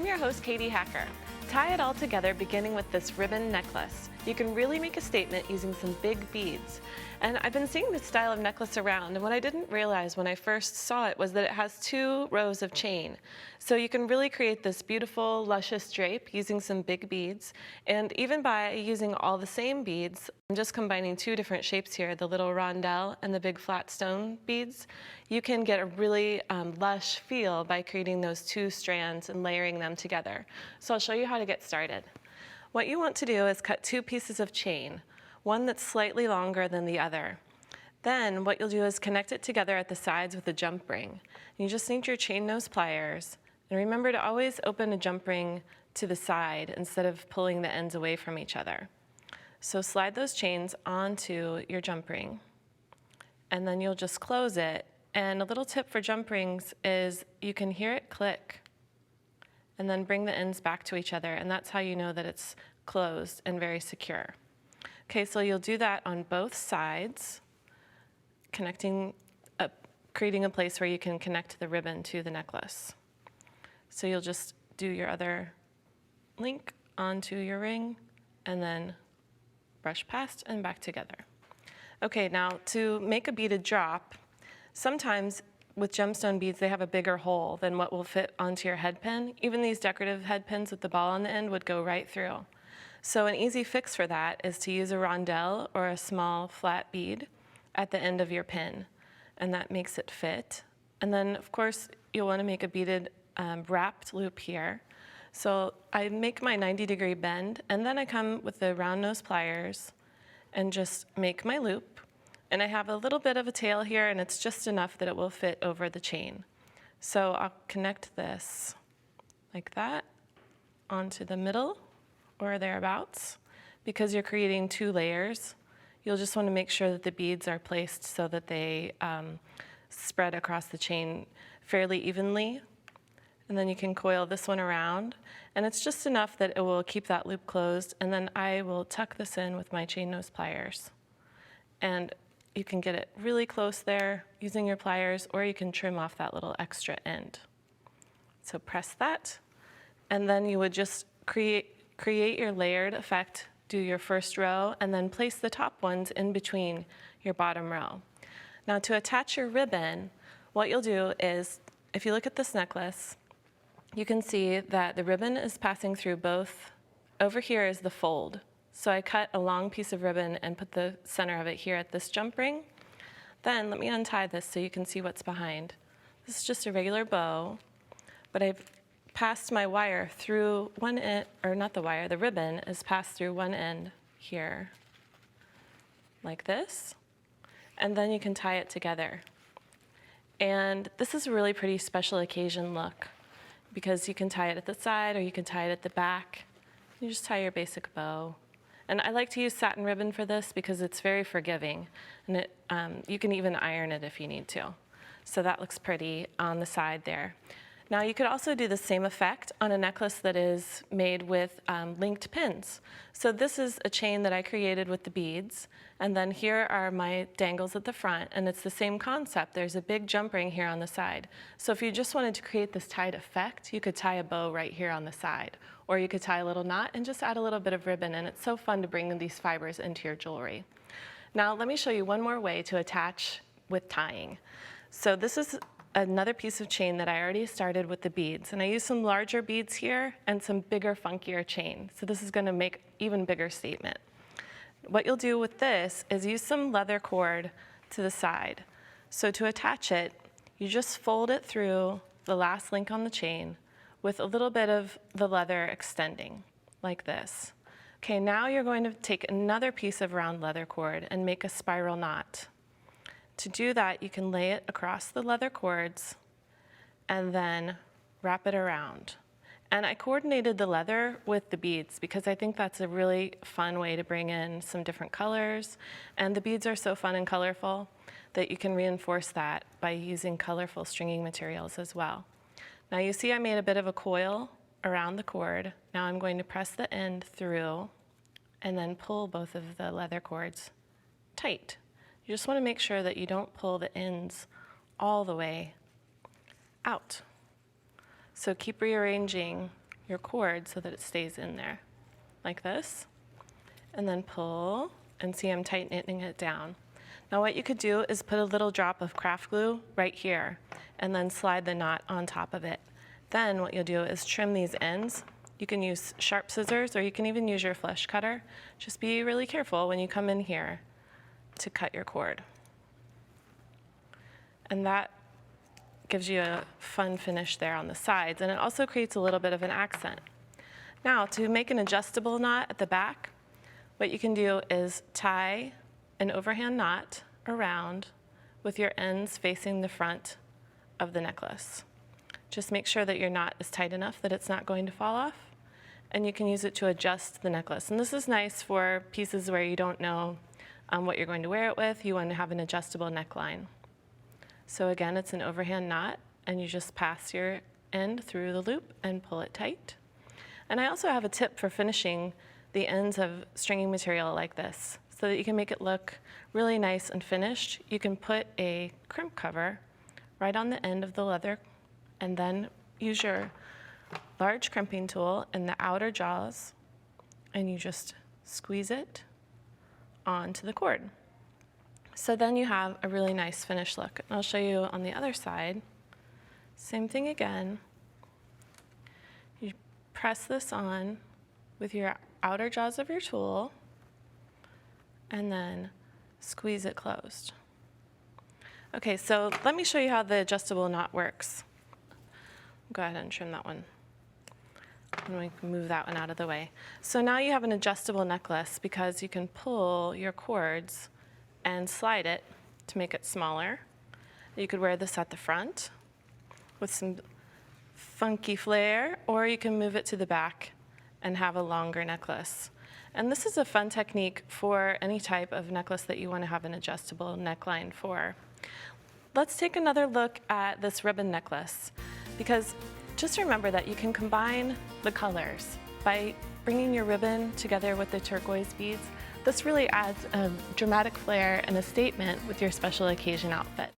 I'm your host, Katie Hacker. Tie it all together beginning with this ribbon necklace. You can really make a statement using some big beads. And I've been seeing this style of necklace around, and what I didn't realize when I first saw it was that it has 2 rows of chain. So you can really create this beautiful, luscious drape using some big beads. And even by using all the same beads, I'm just combining 2 different shapes here, the little rondelle and the big flat stone beads, you can get a really lush feel by creating those 2 strands and layering them together. So I'll show you how to get started. What you want to do is cut 2 pieces of chain, one that's slightly longer than the other. Then what you'll do is connect it together at the sides with a jump ring. You just need your chain nose pliers. And remember to always open a jump ring to the side instead of pulling the ends away from each other. So slide those chains onto your jump ring, and then you'll just close it. And a little tip for jump rings is you can hear it click, and then bring the ends back to each other, and that's how you know that it's closed and very secure. Okay, so you'll do that on both sides, creating a place where you can connect the ribbon to the necklace. So you'll just do your other link onto your ring, and then brush past and back together. Okay, now to make a beaded drop, sometimes with gemstone beads, they have a bigger hole than what will fit onto your head pin. Even these decorative head pins with the ball on the end would go right through. So an easy fix for that is to use a rondelle or a small flat bead at the end of your pin, and that makes it fit. And then, of course, you'll want to make a beaded wrapped loop here. So I make my 90-degree bend, and then I come with the round nose pliers and just make my loop. And I have a little bit of a tail here, and it's just enough that it will fit over the chain. So I'll connect this like that onto the middle or thereabouts. Because you're creating 2 layers, you'll just want to make sure that the beads are placed so that they spread across the chain fairly evenly. And then you can coil this one around, and it's just enough that it will keep that loop closed, and then I will tuck this in with my chain nose pliers. And you can get it really close there using your pliers, or you can trim off that little extra end. So press that, and then you would just create your layered effect, do your first row, and then place the top ones in between your bottom row. Now to attach your ribbon, what you'll do is, if you look at this necklace, you can see that the ribbon is passing through both. Over here is the fold. So I cut a long piece of ribbon and put the center of it here at this jump ring. Then let me untie this so you can see what's behind. This is just a regular bow, but I've passed my wire through one end, or not the wire, the ribbon is passed through one end here, like this. And then you can tie it together. And this is a really pretty special occasion look, because you can tie it at the side or you can tie it at the back. You just tie your basic bow. And I like to use satin ribbon for this because it's very forgiving, and you can even iron it if you need to. So that looks pretty on the side there. Now you could also do the same effect on a necklace that is made with linked pins. So this is a chain that I created with the beads, and then here are my dangles at the front, and it's the same concept. There's a big jump ring here on the side. So if you just wanted to create this tied effect, you could tie a bow right here on the side, or you could tie a little knot and just add a little bit of ribbon, and it's so fun to bring these fibers into your jewelry. Now let me show you one more way to attach with tying. So this is another piece of chain that I already started with the beads, and I use some larger beads here and some bigger, funkier chain. So this is going to make even bigger statement. What you'll do with this is use some leather cord to the side. So to attach it, you just fold it through the last link on the chain with a little bit of the leather extending, like this. Okay, now you're going to take another piece of round leather cord and make a spiral knot. To do that, you can lay it across the leather cords and then wrap it around. And I coordinated the leather with the beads because I think that's a really fun way to bring in some different colors. And the beads are so fun and colorful that you can reinforce that by using colorful stringing materials as well. Now you see I made a bit of a coil around the cord. Now I'm going to press the end through and then pull both of the leather cords tight. You just want to make sure that you don't pull the ends all the way out. So keep rearranging your cord so that it stays in there, like this. And then pull, and see I'm tightening it down. Now what you could do is put a little drop of craft glue right here, and then slide the knot on top of it. Then what you'll do is trim these ends. You can use sharp scissors, or you can even use your flush cutter. Just be really careful when you come in here to cut your cord. And that gives you a fun finish there on the sides, and it also creates a little bit of an accent. Now, to make an adjustable knot at the back, what you can do is tie an overhand knot around with your ends facing the front of the necklace. Just make sure that your knot is tight enough that it's not going to fall off, and you can use it to adjust the necklace. And this is nice for pieces where you don't know what you're going to wear it with. You want to have an adjustable neckline. So again, it's an overhand knot, and you just pass your end through the loop and pull it tight. And I also have a tip for finishing the ends of stringing material like this, so that you can make it look really nice and finished. You can put a crimp cover right on the end of the leather, and then use your large crimping tool in the outer jaws, and you just squeeze it onto the cord. So then you have a really nice finished look. And I'll show you on the other side. Same thing again. You press this on with your outer jaws of your tool, and then squeeze it closed. Okay, so let me show you how the adjustable knot works. Go ahead and trim that one. And we can move that one out of the way. So now you have an adjustable necklace because you can pull your cords and slide it to make it smaller. You could wear this at the front with some funky flair, or you can move it to the back and have a longer necklace. And this is a fun technique for any type of necklace that you want to have an adjustable neckline for. Let's take another look at this ribbon necklace, because just remember that you can combine the colors by bringing your ribbon together with the turquoise beads. This really adds a dramatic flair and a statement with your special occasion outfit.